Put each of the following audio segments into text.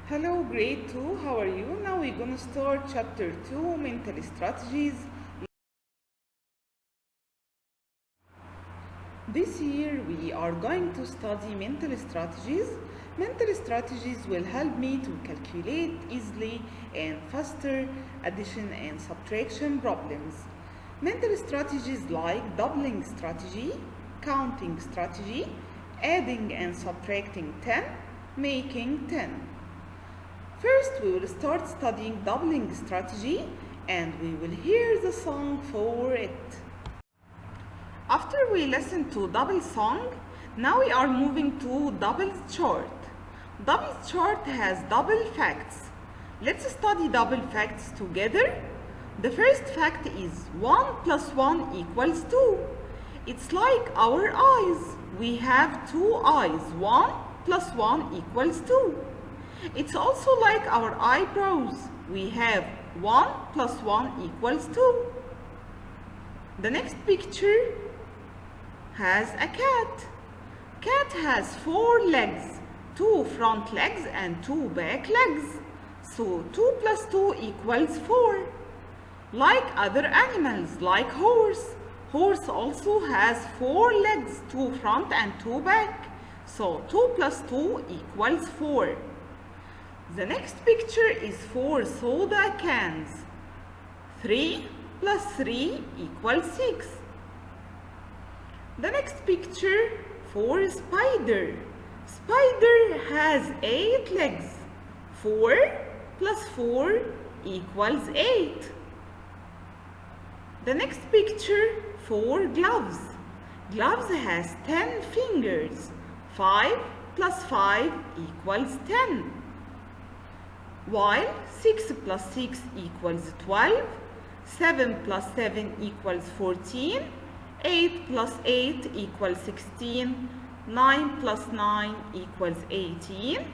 Hello, grade 2, how are you? Now we're gonna start chapter 2, mental strategies. This year we are going to study mental strategies. Mental strategies will help me to calculate easily and faster addition and subtraction problems. Mental strategies like doubling strategy, counting strategy, adding and subtracting 10, making 10. First, we will start studying doubling strategy and we will hear the song for it. After we listen to double song, now we are moving to double chart. Double chart has double facts. Let's study double facts together. The first fact is 1 plus 1 equals 2. It's like our eyes. We have two eyes. 1 plus 1 equals 2. It's also like our eyebrows. We have 1 plus 1 equals 2. The next picture has a cat. Cat has 4 legs, 2 front legs and 2 back legs. So 2 plus 2 equals 4. Like other animals, like horse. Horse also has 4 legs, 2 front and 2 back. So 2 plus 2 equals 4. The next picture is 4 soda cans. 3 plus 3 equals 6. The next picture, 4 spider. Spider has 8 legs. 4 plus 4 equals 8. The next picture, 4 gloves. Gloves has 10 fingers. 5 plus 5 equals 10. While 6 plus 6 equals 12, 7 plus 7 equals 14, 8 plus 8 equals 16, 9 plus 9 equals 18,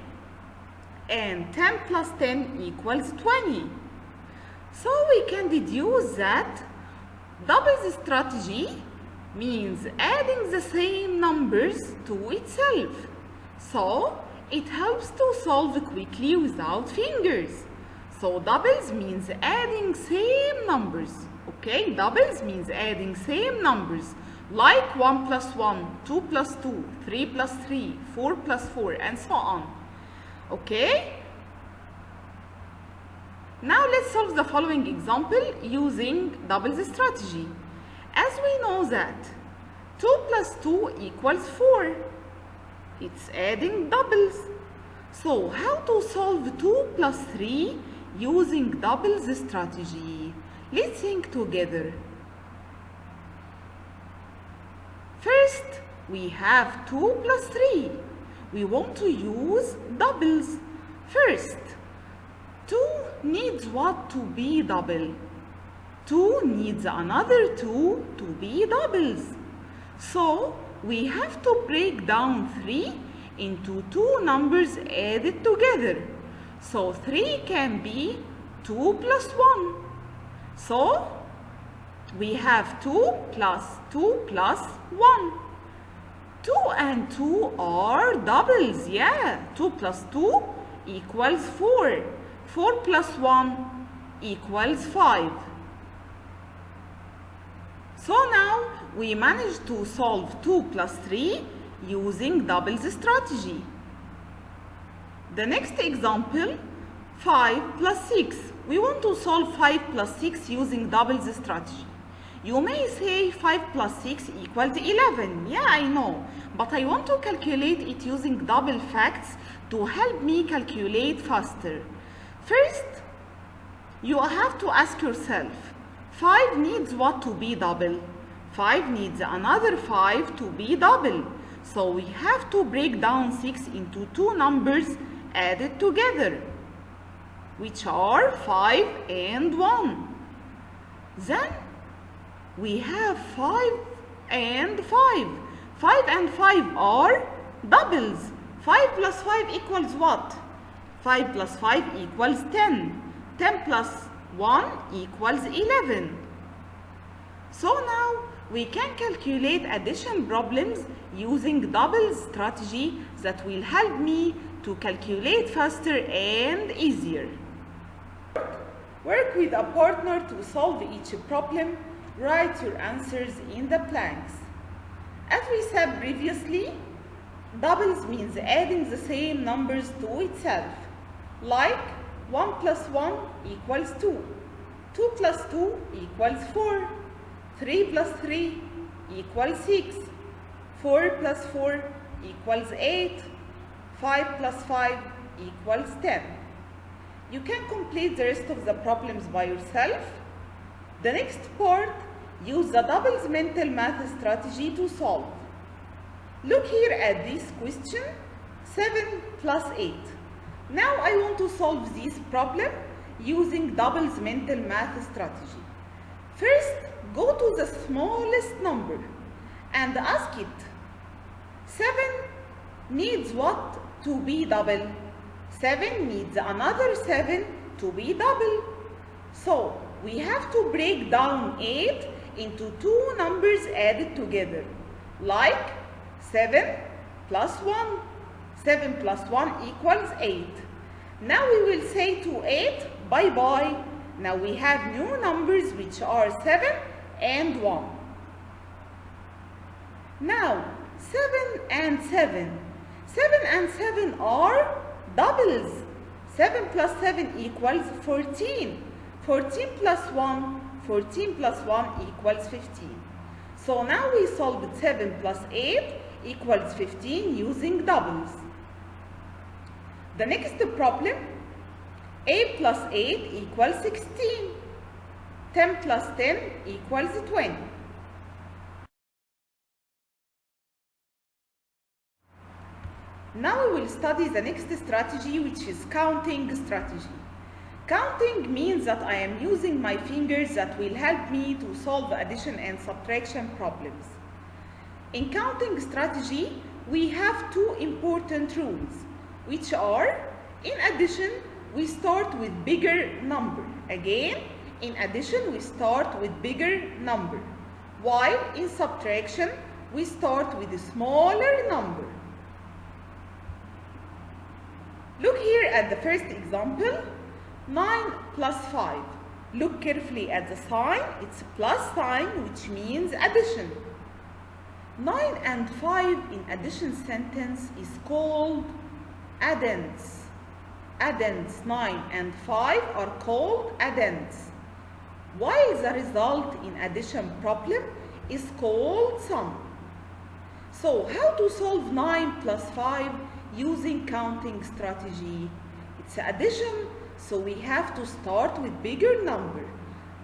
and 10 plus 10 equals 20. So we can deduce that double strategy means adding the same numbers to itself. So it helps to solve quickly without fingers. So doubles means adding same numbers. Okay, doubles means adding same numbers like 1 plus 1, 2 plus 2, 3 plus 3, 4 plus 4 and so on. Okay? Now let's solve the following example using doubles strategy. As we know that 2 plus 2 equals 4. It's adding doubles. So how to solve 2 plus 3 using doubles strategy? Let's think together. First, we have 2 plus 3. We want to use doubles. First, 2 needs what to be double? 2 needs another 2 to be doubles. So we have to break down 3 into 2 numbers added together. So 3 can be 2 plus 1. So we have 2 plus 2 plus 1. 2 and 2 are doubles. Yeah, 2 plus 2 equals 4. 4 plus 1 equals 5. So now we managed to solve 2 plus 3 using doubles strategy. The next example, 5 plus 6. We want to solve 5 plus 6 using doubles strategy. You may say 5 plus 6 equals 11. Yeah, I know. But I want to calculate it using double facts to help me calculate faster. First, you have to ask yourself, 5 needs what to be double? 5 needs another 5 to be double. So we have to break down 6 into 2 numbers added together, which are 5 and 1. Then we have 5 and 5. 5 and 5 are doubles. 5 plus 5 equals what? 5 plus 5 equals 10. 10 plus 1 equals 11. So now we can calculate addition problems using double strategy that will help me to calculate faster and easier. Work with a partner to solve each problem. Write your answers in the blanks. As we said previously, doubles means adding the same numbers to itself. Like 1 plus 1 equals 2. 2 plus 2 equals 4. 3 plus 3 equals 6. 4 plus 4 equals 8. 5 plus 5 equals 10. You can complete the rest of the problems by yourself. The next part, use the doubles mental math strategy to solve. Look here at this question, 7 plus 8. Now I want to solve this problem using doubles mental math strategy. First, go to the smallest number and ask it, 7 needs what to be double? 7 needs another 7 to be double. So we have to break down 8 into two numbers added together, like 7 plus 1. 7 plus 1 equals 8. Now we will say to 8, bye-bye. Now we have new numbers which are 7 and 1. Now 7 and 7. 7 and 7 are doubles. 7 plus 7 equals 14. 14 plus 1, 14 plus 1 equals 15. So now we solved 7 plus 8 equals 15 using doubles. The next problem, 8 plus 8 equals 16. 10 plus 10 equals 20. Now we will study the next strategy, which is counting strategy. Counting means that I am using my fingers that will help me to solve addition and subtraction problems. In counting strategy, we have two important rules, which are, in addition, we start with bigger number. Again, in addition, we start with bigger number, while in subtraction, we start with a smaller number. Look here at the first example, 9 plus 5. Look carefully at the sign. It's a plus sign, which means addition. 9 and 5 in addition sentence is called addends. Addends. 9 and 5 are called addends, while the result in addition problem is called sum. So how to solve 9 plus 5 using counting strategy? It's addition, so we have to start with bigger number.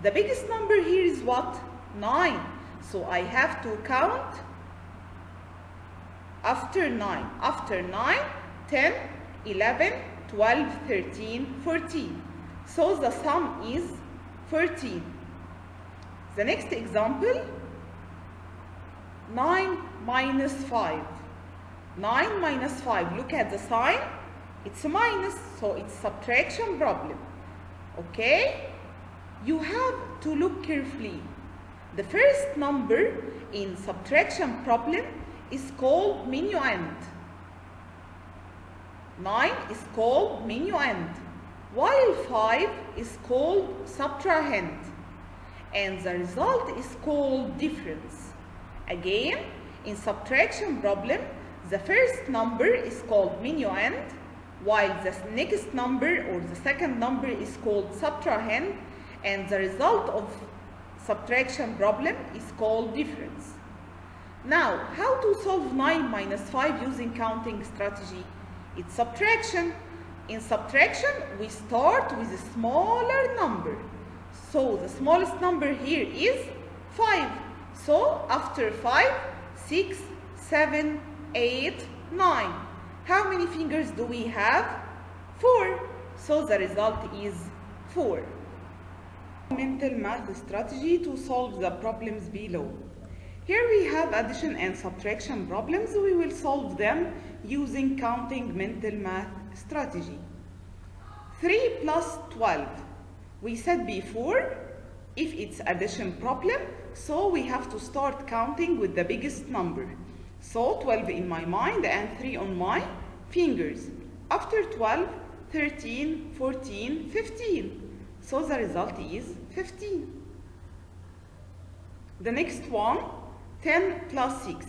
The biggest number here is what? 9. So I have to count after 9. After 9, 10, 11, 12, 13, 14. So the sum is 14. The next example, 9 minus 5. 9 minus 5, look at the sign, it's a minus, so it's subtraction problem. Okay? You have to look carefully. The first number in subtraction problem is called minuend. 9 is called minuend, while 5 is called subtrahend, and the result is called difference. Again, in subtraction problem, the first number is called minuend, while the next number or the second number is called subtrahend, and the result of subtraction problem is called difference. Now, how to solve 9 minus 5 using counting strategy? It's subtraction. In subtraction, we start with a smaller number. So the smallest number here is 5. So after 5, 6, 7, 8, 9. How many fingers do we have? 4. So the result is 4. Mental math strategy to solve the problems below. Here we have addition and subtraction problems. We will solve them using counting mental math strategy. 3 plus 12. We said before, if it's addition problem, so we have to start counting with the biggest number. So 12 in my mind and 3 on my fingers. After 12, 13, 14, 15. So the result is 15. The next one, 10 plus 6.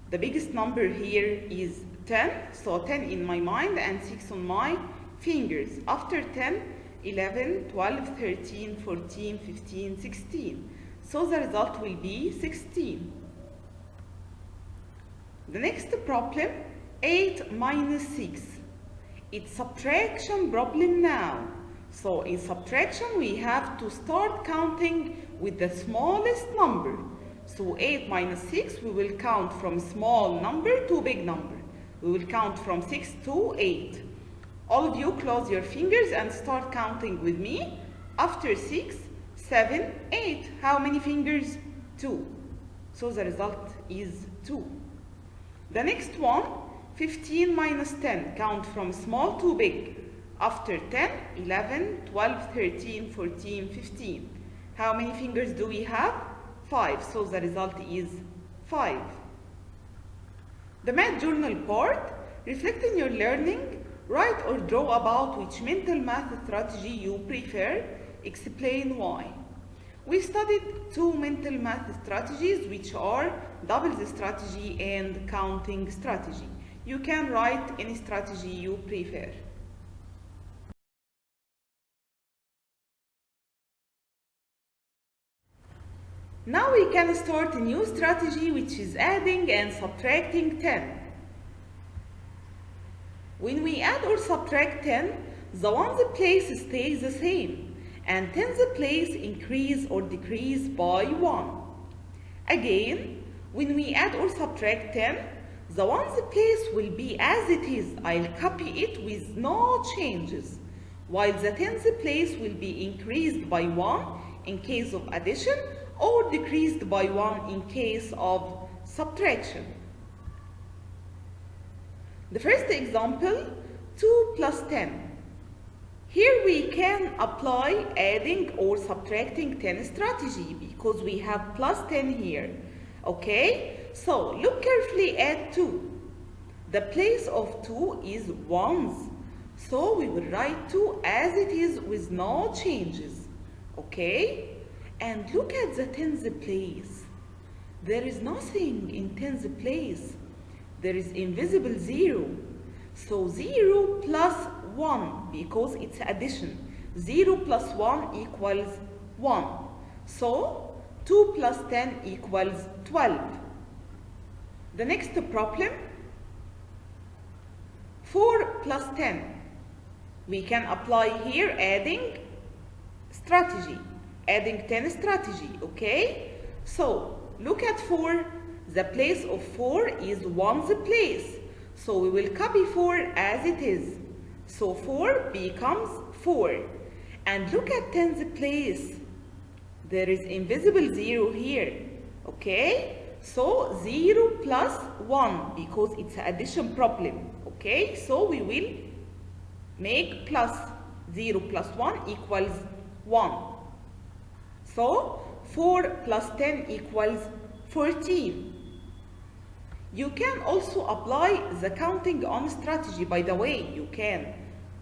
The biggest number here is 10, so 10 in my mind and 6 on my fingers. After 10, 11, 12, 13, 14, 15, 16. So the result will be 16. The next problem, 8 minus 6. It's subtraction problem now. So in subtraction we have to start counting with the smallest number. So 8 minus 6, we will count from small number to big number. We will count from 6 to 8. All of you close your fingers and start counting with me. After 6, 7, 8. How many fingers? 2. So the result is 2. The next one, 15 minus 10. Count from small to big. After 10, 11, 12, 13, 14, 15. How many fingers do we have? 5. So the result is 5. The math journal part, reflect in your learning, write or draw about which mental math strategy you prefer, explain why. We studied 2 mental math strategies, which are doubles strategy and counting strategy. You can write any strategy you prefer. Now we can start a new strategy, which is adding and subtracting 10. When we add or subtract 10, the ones place stays the same, and tens place increase or decrease by 1. Again, when we add or subtract 10, the ones place will be as it is. I'll copy it with no changes, while the tens place will be increased by 1 in case of addition, or decreased by 1 in case of subtraction. The first example, 2 plus 10. Here we can apply adding or subtracting 10 strategy because we have plus 10 here. Okay, so look carefully at 2. The place of 2 is ones, so we will write 2 as it is with no changes. Okay? And look at the tens place. There is nothing in tens place. There is invisible 0. So 0 plus 1, because it's addition. 0 plus 1 equals 1. So 2 plus 10 equals 12. The next problem, 4 plus 10. We can apply here adding strategy. Adding 10 strategy, okay? So, look at 4. The place of 4 is 1's place. So, we will copy 4 as it is. So, 4 becomes 4. And look at 10's place. There is invisible 0 here, okay? So, 0 plus 1 because it's an addition problem, okay? So, we will make plus 0 plus 1 equals 1. So, 4 plus 10 equals 14. You can also apply the counting on strategy. By the way, you can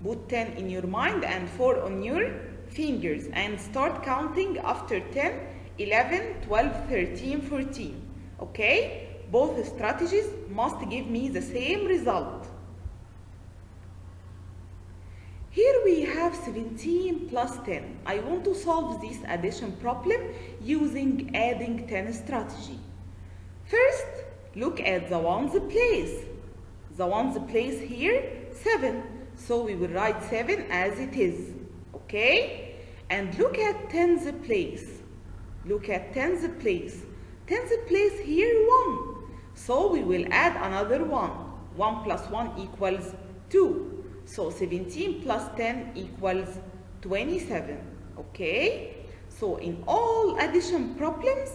put 10 in your mind and 4 on your fingers and start counting after 10, 11, 12, 13, 14. Okay? Both strategies must give me the same result. Here we have 17 plus 10. I want to solve this addition problem using adding 10 strategy. First, look at the ones place. The ones place here, 7. So we will write 7 as it is. Okay? And look at tens place. Look at tens place. Tens place here, 1. So we will add another 1. 1 plus 1 equals 2. So 17 plus 10 equals 27, okay? So in all addition problems,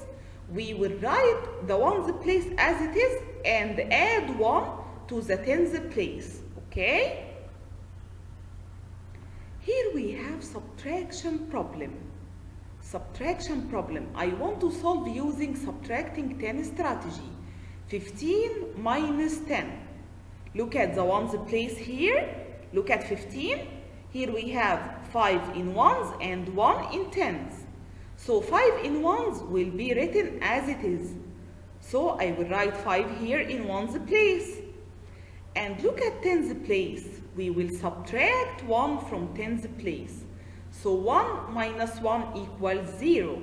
we will write the ones place as it is and add 1 to the tens place, okay? Here we have subtraction problem. Subtraction problem. I want to solve using subtracting 10 strategy. 15 minus 10. Look at the ones placed here. Look at 15. Here we have 5 in ones and 1 in tens. So 5 in ones will be written as it is. So I will write 5 here in ones place. And look at tens place. We will subtract 1 from tens place. So 1 minus 1 equals 0.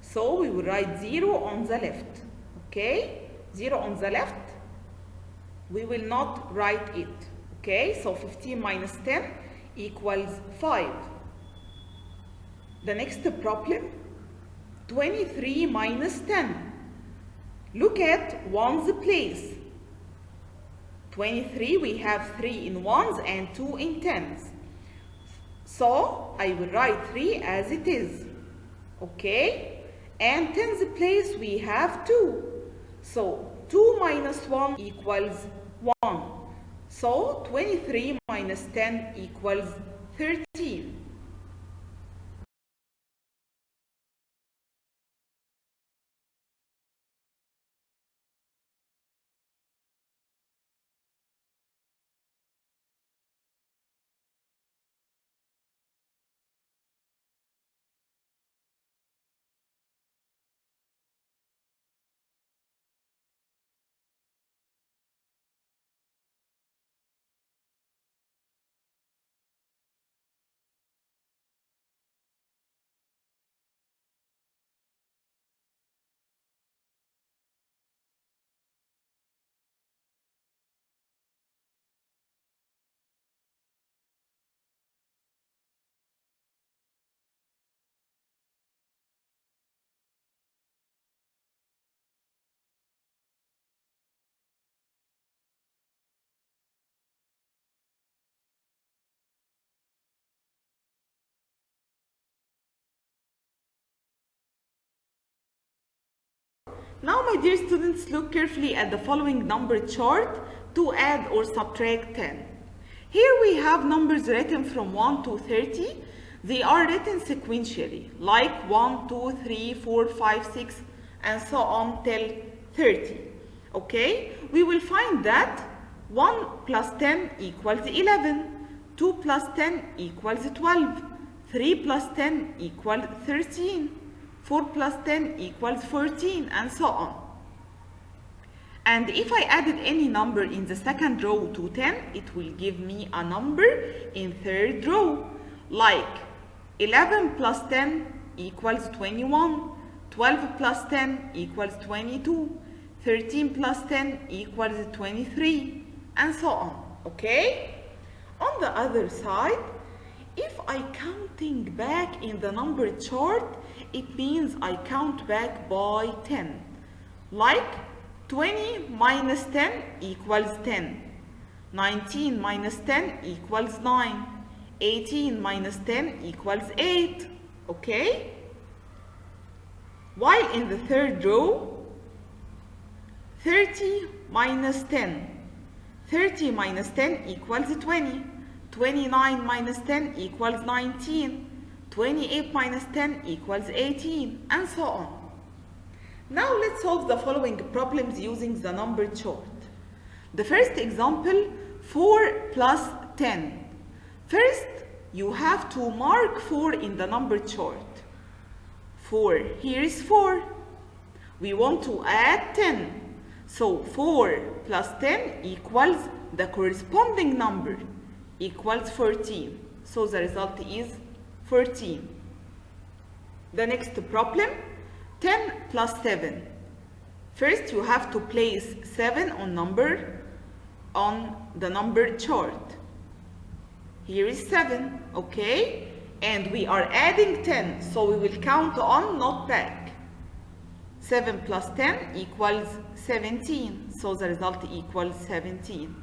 So we will write 0 on the left. Okay? 0 on the left. We will not write it. Okay? So 15 minus 10 equals 5. The next problem, 23 minus 10. Look at ones place. 23, we have 3 in ones and 2 in tens. So I will write 3 as it is. Okay? And tens place we have 2. So 2 minus 1 equals 1. So 23 minus 10 equals 13. Now, my dear students, look carefully at the following number chart to add or subtract 10. Here we have numbers written from 1 to 30. They are written sequentially, like 1, 2, 3, 4, 5, 6, and so on till 30. Okay? We will find that 1 plus 10 equals 11, 2 plus 10 equals 12, 3 plus 10 equals 13. 4 plus 10 equals 14, and so on. And if I added any number in the second row to 10, it will give me a number in third row, like 11 plus 10 equals 21, 12 plus 10 equals 22, 13 plus 10 equals 23, and so on. Okay? On the other side, if I counting back in the number chart, it means I count back by 10. Like 20 minus 10 equals 10. 19 minus 10 equals 9. 18 minus 10 equals 8. Okay? While in the third row, 30 minus 10. 30 minus 10 equals 20. 29 minus 10 equals 19. 28 minus 10 equals 18, and so on. Now let's solve the following problems using the number chart. The first example, 4 plus 10. First, you have to mark 4 in the number chart. 4, here is 4. We want to add 10. So 4 plus 10 equals the corresponding number, equals 14. So the result is 14. The next problem, 10 plus 7. First, you have to place 7 on the number chart. Here is 7, okay? And we are adding 10, so we will count on, not back. 7 plus 10 equals 17, so the result equals 17.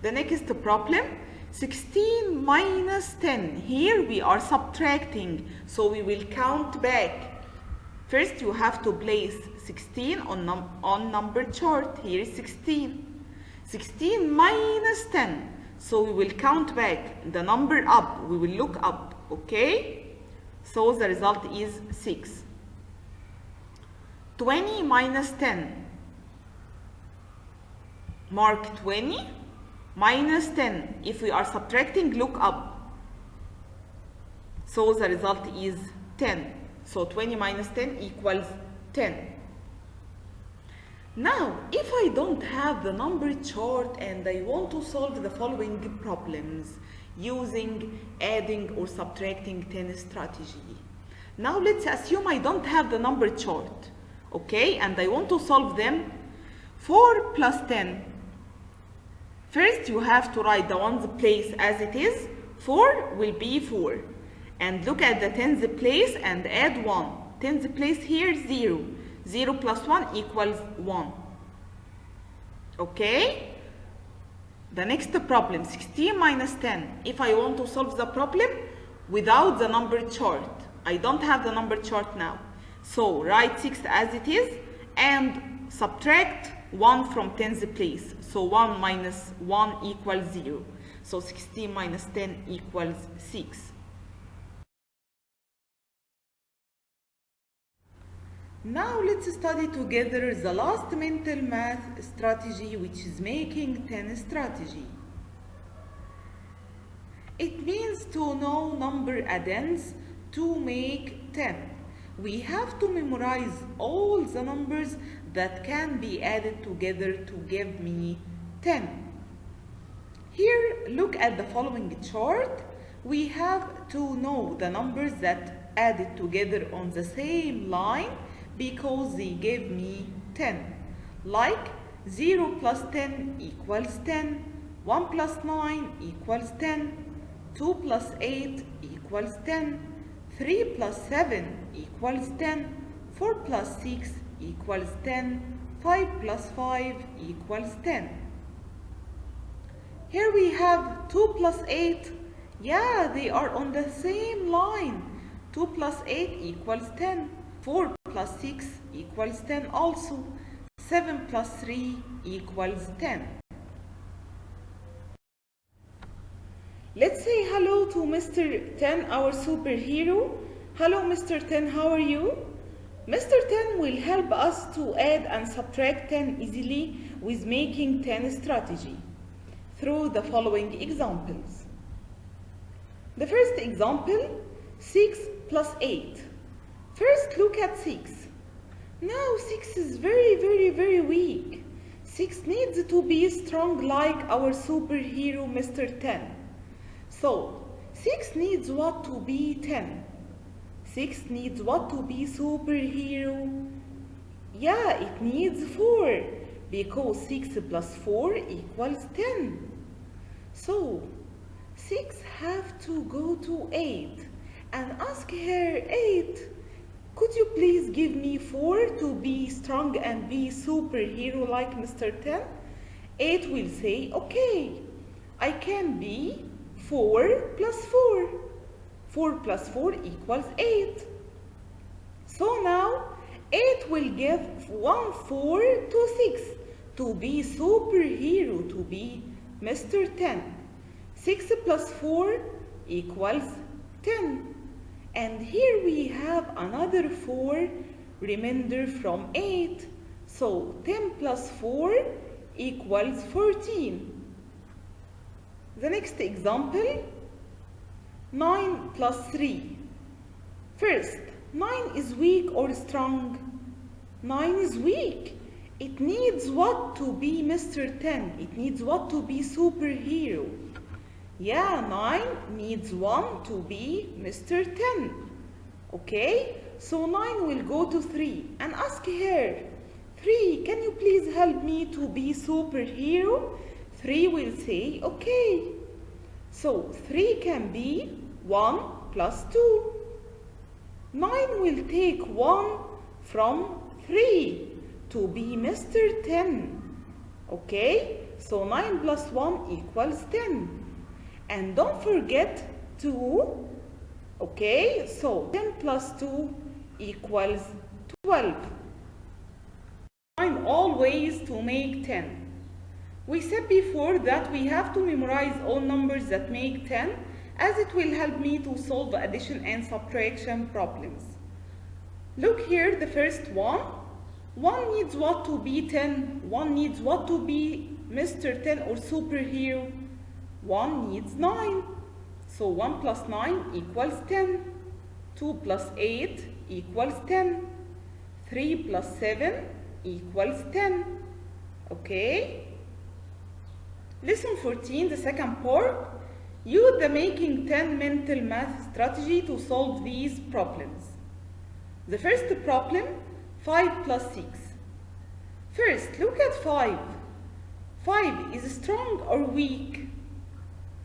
The next problem, 16 minus 10. Here we are subtracting, so we will count back. First, you have to place 16 on number chart. Here is 16. 16 minus 10. So we will count back the number up. We will look up, okay? So the result is 6. 20 minus 10. Mark 20. minus 10. If we are subtracting, look up. So the result is 10. So 20 minus 10 equals 10. Now, if I don't have the number chart and I want to solve the following problems using adding or subtracting 10 strategy. Now let's assume I don't have the number chart, okay, and I want to solve them. 4 plus 10. First you have to write the ones place as it is. 4 will be 4. And look at the tens place and add 1. Tens place here 0. 0 plus 1 equals 1. Okay? The next problem, 16 minus 10. If I want to solve the problem without the number chart, I don't have the number chart now. So write 6 as it is and subtract 1 from tens place. So 1 minus 1 equals 0. So 16 minus 10 equals 6. Now let's study together the last mental math strategy, which is making 10 strategy. It means to know number addends to make 10. We have to memorize all the numbers that can be added together to give me 10. Here, look at the following chart. We have to know the numbers that added together on the same line because they gave me 10. Like 0 plus 10 equals 10, 1 plus 9 equals 10, 2 plus 8 equals 10, 3 plus 7 equals 10, 4 plus 6 equals 10, 5 plus 5 equals 10. Here we have 2 plus 8. Yeah, they are on the same line. 2 plus 8 equals 10. 4 plus 6 equals 10 also. 7 plus 3 equals 10. Let's say hello to Mr. 10, our superhero. Hello Mr. 10, how are you? Mr. 10 will help us to add and subtract 10 easily with making 10 strategy through the following examples. The first example, 6 plus 8. First look at 6. Now 6 is very weak. 6 needs to be strong like our superhero Mr. 10. So 6 needs what to be 10? 6 needs what to be superhero? Yeah, it needs 4 because 6 plus 4 equals 10. So 6 have to go to 8 and ask her 8. Could you please give me 4 to be strong and be superhero like Mr. 10? 8 will say, okay, I can be 4 plus 4. 4 plus 4 equals 8. So now 8 will give 1 4 to 6 to be superhero, to be Mr. 10. 6 plus 4 equals 10. And here we have another 4 remainder from 8. So 10 plus 4 equals 14. The next example, 9 plus 3. First, 9 is weak or strong? 9 is weak. It needs what to be Mr. 10? It needs what to be superhero? Yeah, 9 needs 1 to be Mr. 10. Okay, so 9 will go to 3 and ask her, 3, can you please help me to be superhero? 3 will say, okay. So 3 can be 1 plus 2. 9 will take 1 from 3 to be Mr. 10. Okay, so 9 plus 1 equals 10. And don't forget 2. Okay, so 10 plus 2 equals 12. Find all ways to make 10. We said before that we have to memorize all numbers that make 10, as it will help me to solve addition and subtraction problems. Look here, the first one. 1 needs what to be 10? 1 needs what to be Mr. 10 or superhero? 1 needs 9. So 1 plus 9 equals 10. 2 plus 8 equals 10. 3 plus 7 equals 10. Okay? Lesson 14, the second part. Use the making 10 mental math strategy to solve these problems. The first problem, 5 plus 6. First, look at 5. 5 is strong or weak?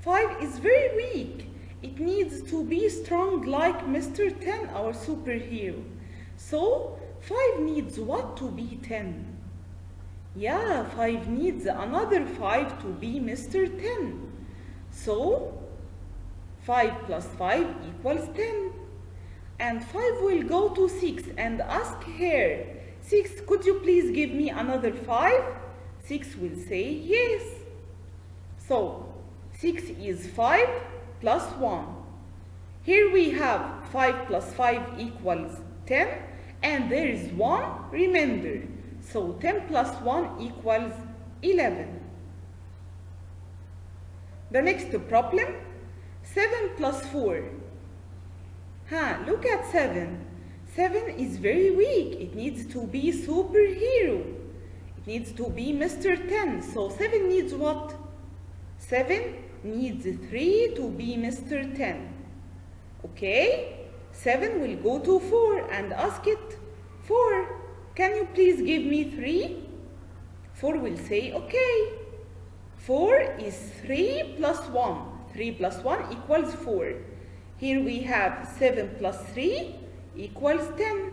5 is very weak. It needs to be strong like Mr. 10, our superhero. So, 5 needs what to be 10? Yeah, 5 needs another 5 to be Mr. 10. So, 5 plus 5 equals 10. And 5 will go to 6 and ask her, 6, could you please give me another 5? 6 will say yes. So, 6 is 5 plus 1. Here we have 5 plus 5 equals 10, and there is 1 remainder. So 10 plus 1 equals 11. The next problem, 7 plus 4. Look at 7. 7 is very weak. It needs to be superhero. It needs to be Mr. 10. So 7 needs what? 7 needs 3 to be Mr. 10. Okay? 7 will go to 4 and ask it, 4. Can you please give me 3? 4 will say, okay. 4 is 3 plus 1. 3 plus 1 equals 4. Here we have 7 plus 3 equals 10.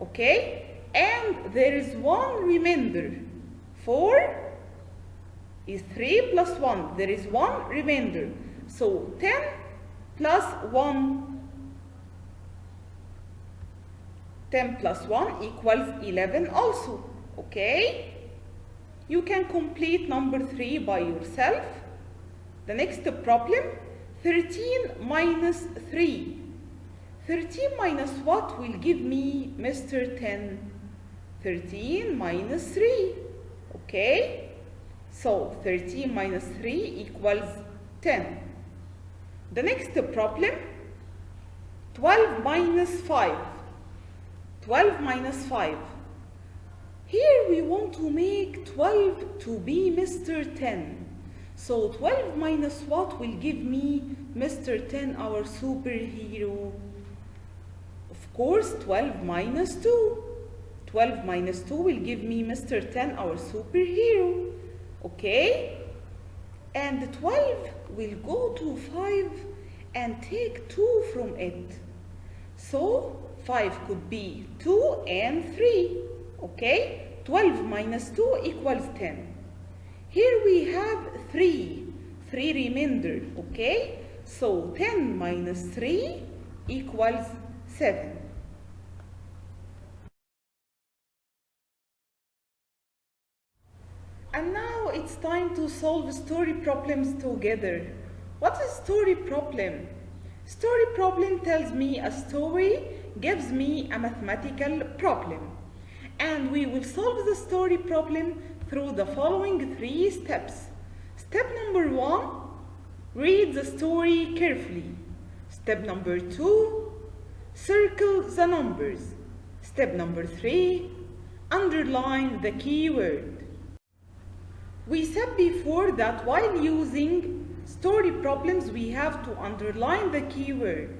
Okay? And there is 1 remainder. 4 is 3 plus 1. There is 1 remainder. So 10 plus 1. 10 plus 1 equals 11 also. Okay? You can complete number 3 by yourself. The next problem, 13 minus 3. 13 minus what will give me Mr. 10? 13 minus 3. Okay? So 13 minus 3 equals 10. The next problem, 12 minus 5. 12 minus 5. Here we want to make 12 to be Mr. 10. So 12 minus what will give me Mr. 10, our superhero? Of course, 12 minus 2. 12 minus 2 will give me Mr. 10, our superhero. Okay? And 12 will go to 5 and take 2 from it. So 5 could be 2 and 3. Okay? 12 minus 2 equals 10. Here we have 3. 3 remainder. Okay? So 10 minus 3 equals 7. And now it's time to solve story problems together. What is story problem? Story problem tells me a story, gives me a mathematical problem. And we will solve the story problem through the following 3 steps. Step number 1, read the story carefully. Step number 2, circle the numbers. Step number 3, underline the keyword. We said before that while using story problems, we have to underline the keyword.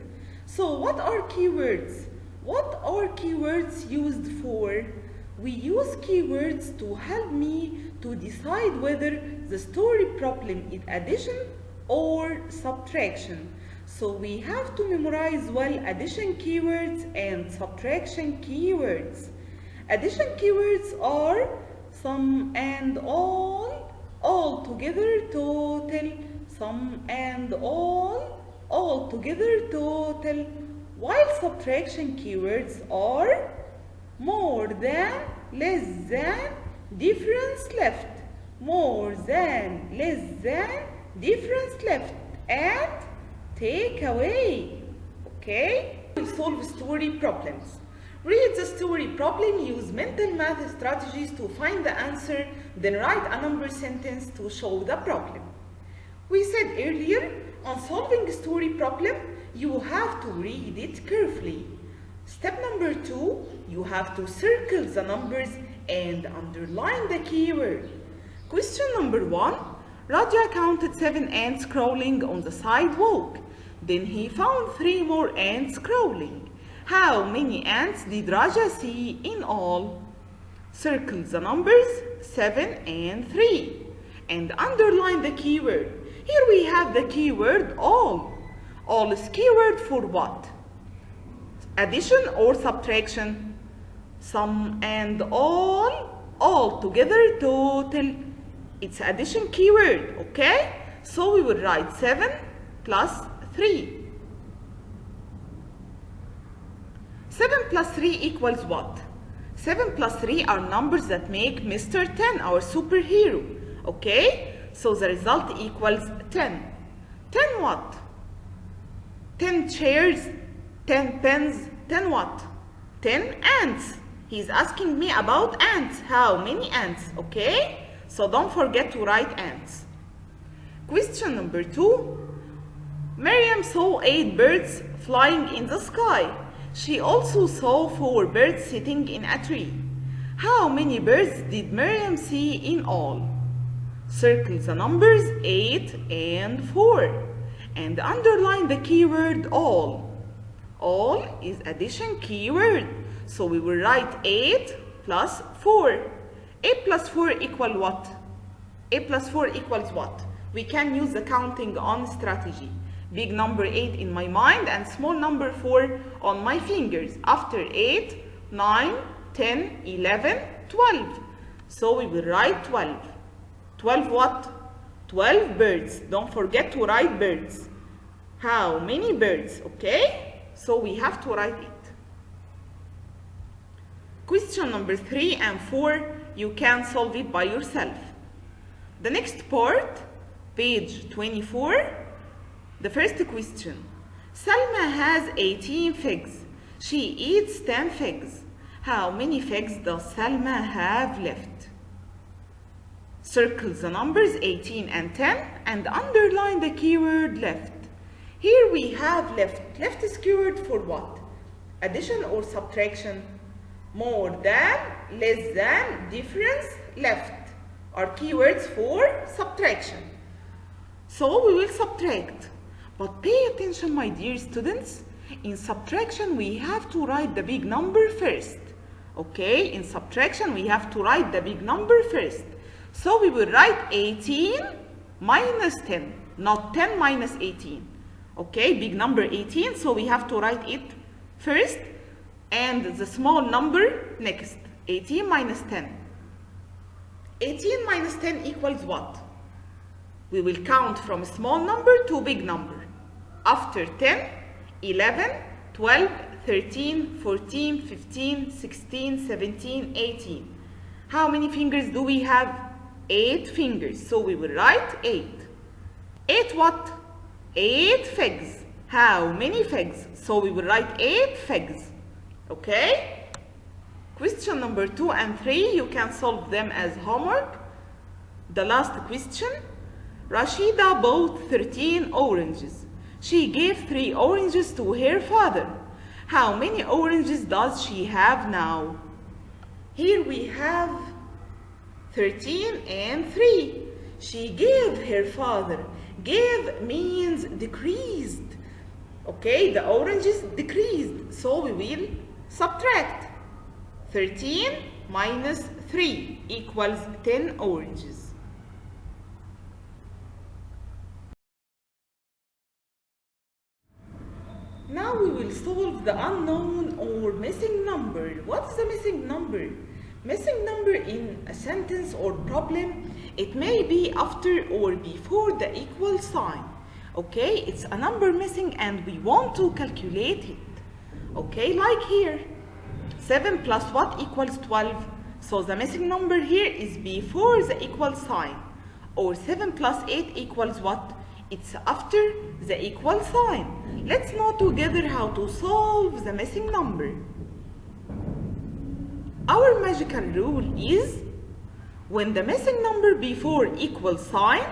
So what are keywords? What are keywords used for? We use keywords to help me to decide whether the story problem is addition or subtraction. So we have to memorize well addition keywords and subtraction keywords. Addition keywords are sum and all together total, sum and all together total. While subtraction keywords are more than, less than, difference left, more than, less than, difference left, and take away. Okay? We solve story problems. Read the story problem, use mental math strategies to find the answer, then write a number sentence to show the problem. We said earlier, on solving a story problem, you have to read it carefully. Step number 2, you have to circle the numbers and underline the keyword. Question number 1, Raja counted 7 ants crawling on the sidewalk. Then he found 3 more ants crawling. How many ants did Raja see in all? Circle the numbers 7 and 3 and underline the keyword. Here we have the keyword all. All is keyword for what? Addition or subtraction? Sum and all together total. It's addition keyword, okay? So we will write 7 plus 3. 7 plus 3 equals what? 7 plus 3 are numbers that make Mr. 10 our superhero. Okay? So the result equals 10. 10 what? 10 chairs, 10 pens, 10 what? 10 ants. He's asking me about ants. How many ants? Okay? So don't forget to write ants. Question number 2. Miriam saw 8 birds flying in the sky. She also saw 4 birds sitting in a tree. How many birds did Miriam see in all? Circle the numbers 8 and 4 and underline the keyword all. All is addition keyword. So we will write 8 plus 4. 8 plus 4 equal what? 8 plus 4 equals what? We can use the counting on strategy. Big number 8 in my mind and small number 4 on my fingers. After 8, 9, 10, 11, 12. So we will write 12. 12 what? 12 birds. Don't forget to write birds. How many birds? Okay? So we have to write it. Question number 3 and 4, you can solve it by yourself. The next part, page 24. The first question. Salma has 18 figs. She eats 10 figs. How many figs does Salma have left? Circle the numbers 18 and 10 and underline the keyword left. Here we have left. Left is keyword for what? Addition or subtraction? More than, less than, difference, left are keywords for subtraction. So we will subtract. But pay attention, my dear students. In subtraction, we have to write the big number first. Okay, in subtraction, we have to write the big number first. So we will write 18 minus 10, not 10 minus 18. Okay, big number 18, so we have to write it first and the small number next. 18 minus 10. 18 minus 10 equals what? We will count from small number to big number. After 10, 11, 12, 13, 14, 15, 16, 17, 18. How many fingers do we have? 8 fingers. So we will write 8. 8 what? 8 figs. How many figs? So we will write 8 figs. Okay? Question number 2 and 3, you can solve them as homework. The last question. Rashida bought 13 oranges. She gave 3 oranges to her father. How many oranges does she have now? Here we have 13 and 3. She gave her father. Gave means decreased. Okay, the oranges decreased. So we will subtract. 13 minus 3 equals 10 oranges. Now we will solve the unknown or missing number. What's the missing number? Missing number in a sentence or problem, it may be after or before the equal sign. Okay, it's a number missing and we want to calculate it. Okay, like here. 7 plus what equals 12? So the missing number here is before the equal sign. Or 7 plus 8 equals what? It's after the equal sign. Let's know together how to solve the missing number. Our magical rule is when the missing number before equal sign,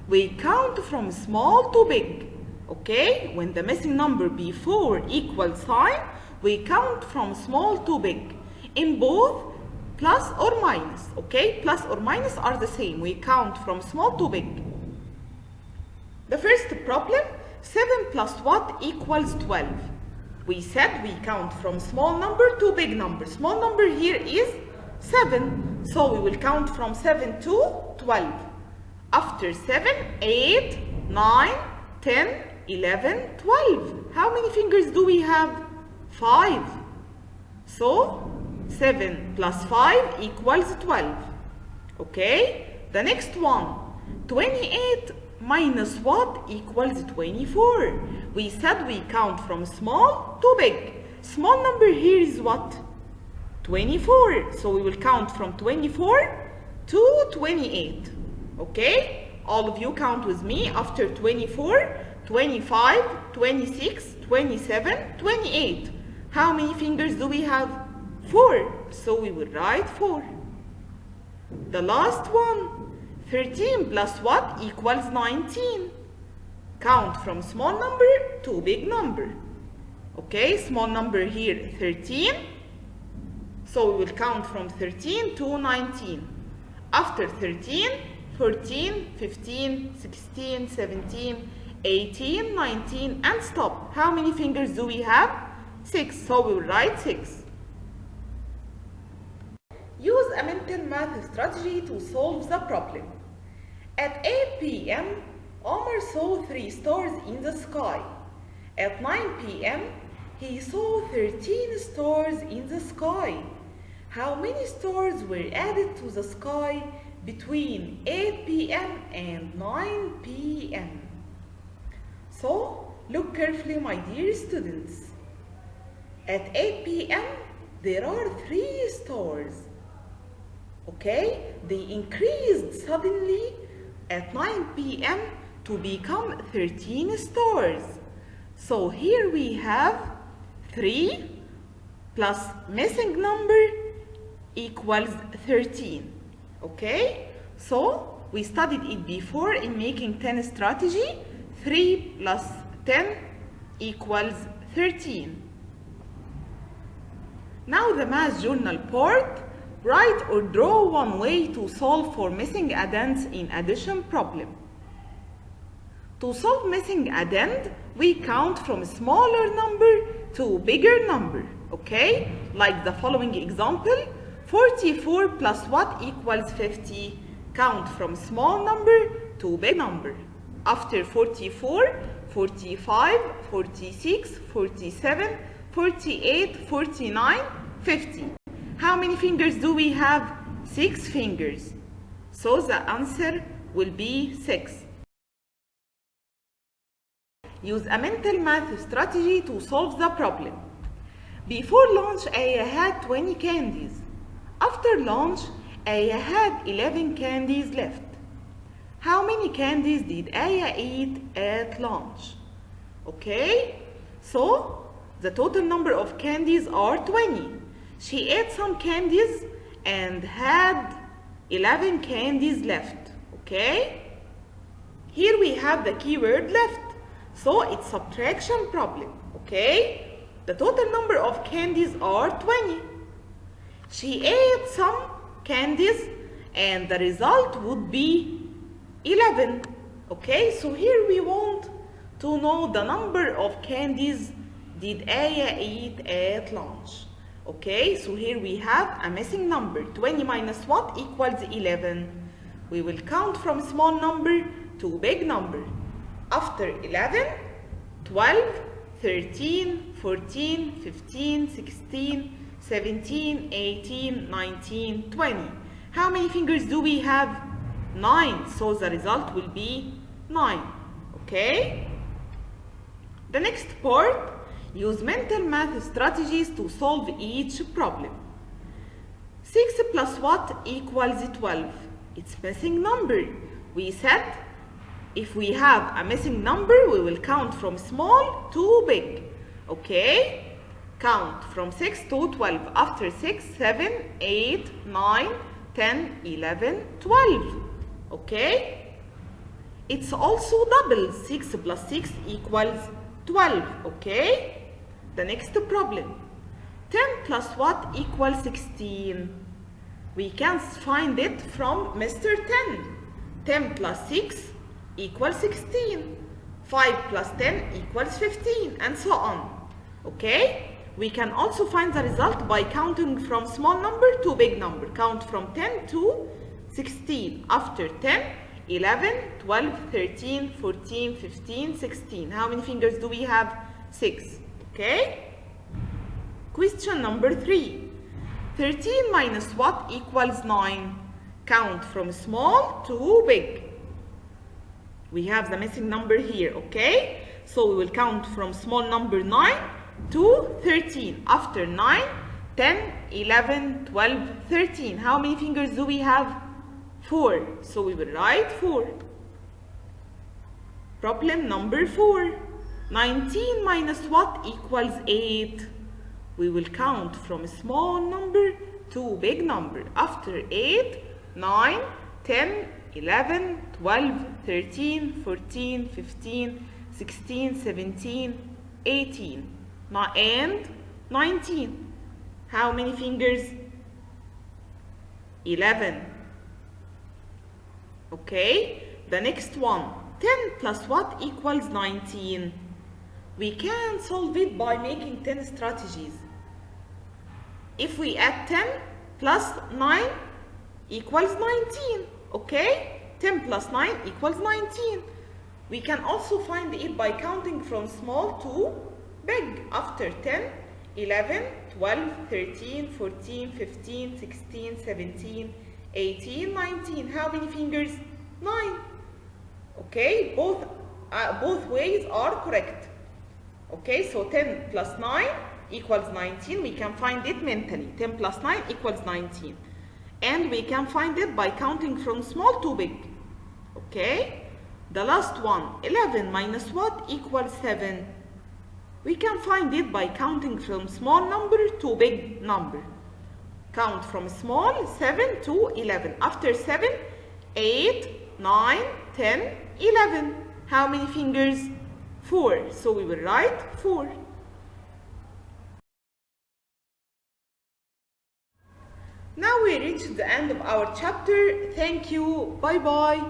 we count from small to big. Okay? When the missing number before equal sign, we count from small to big. In both plus or minus. Okay? Plus or minus are the same. We count from small to big. The first problem, 7 plus what equals 12? We said we count from small number to big number. Small number here is 7. So we will count from 7 to 12. After 7, 8, 9, 10, 11, 12. How many fingers do we have? 5. So 7 plus 5 equals 12. Okay? The next one, 28 minus what equals 24? We said we count from small to big. Small number here is what? 24. So we will count from 24 to 28. Okay? All of you count with me. After 24, 25, 26, 27, 28. How many fingers do we have? 4. So we will write 4. The last one, 13 plus what equals 19? Count from small number to big number. Okay, small number here 13. So we will count from 13 to 19. After 13, 14, 15, 16, 17, 18, 19, and stop. How many fingers do we have? 6. So we will write 6. Use a mental math strategy to solve the problem. At 8 p.m., Omar saw 3 stars in the sky. At 9 p.m., he saw 13 stars in the sky. How many stars were added to the sky between 8 p.m. and 9 p.m.? So, look carefully, my dear students. At 8 p.m., there are 3 stars. Okay? They increased suddenly at 9 p.m. to become 13 stars. So here we have 3 plus missing number equals 13. Okay? So we studied it before in making 10 strategy. 3 plus 10 equals 13. Now the math journal part. Write or draw one way to solve for missing addends in addition problem. To solve missing addend, we count from smaller number to bigger number. Okay? Like the following example, 44 plus what equals 50? Count from small number to big number. After 44, 45, 46, 47, 48, 49, 50. How many fingers do we have? 6 fingers. So the answer will be 6. Use a mental math strategy to solve the problem. Before lunch, Aya had 20 candies. After lunch, Aya had 11 candies left. How many candies did Aya eat at lunch? Okay, so the total number of candies are 20. She ate some candies and had 11 candies left. Okay? Here we have the keyword left. So it's subtraction problem. Okay? The total number of candies are 20. She ate some candies and the result would be 11. Okay? So here we want to know the number of candies did Aya eat at lunch. Okay, so here we have a missing number. 20 minus what equals 11? We will count from small number to big number. After 11, 12, 13, 14, 15, 16, 17, 18, 19, 20. How many fingers do we have? 9. So the result will be 9. Okay? The next part. Use mental math strategies to solve each problem. 6 plus what equals 12? It's missing number. We said if we have a missing number, we will count from small to big. Okay? Count from 6 to 12. After 6, 7, 8, 9, 10, 11, 12. Okay? It's also double. 6 plus 6 equals 12. Okay? The next problem. 10 plus what equals 16? We can find it from Mr. 10. 10 plus 6 equals 16. 5 plus 10 equals 15, and so on. Okay? We can also find the result by counting from small number to big number. Count from 10 to 16. After 10, 11, 12, 13, 14, 15, 16. How many fingers do we have? 6. Okay? Question number 3. 13 minus what equals 9? Count from small to big. We have the missing number here, okay? So we will count from small number 9 to 13. After 9, 10, 11, 12, 13. How many fingers do we have? 4. So we will write 4. Problem number 4. 19 minus what equals 8? We will count from small number to big number. After 8, 9, 10, 11, 12, 13, 14, 15, 16, 17, 18, and 19. How many fingers? 11. Okay, the next one. 10 plus what equals 19? We can solve it by making 10 strategies. If we add 10 plus 9 equals 19. Okay? 10 plus 9 equals 19. We can also find it by counting from small to big. After 10, 11, 12, 13, 14, 15, 16, 17, 18, 19. How many fingers? 9. Okay? Both ways are correct. Okay? So 10 plus 9 equals 19. We can find it mentally. 10 plus 9 equals 19. And we can find it by counting from small to big. Okay? The last one, 11 minus what equals 7? We can find it by counting from small number to big number. Count from small, 7 to 11. After 7, 8, 9, 10, 11. How many fingers? 4. So we will write 4. Now we reached the end of our chapter. Thank you. Bye bye.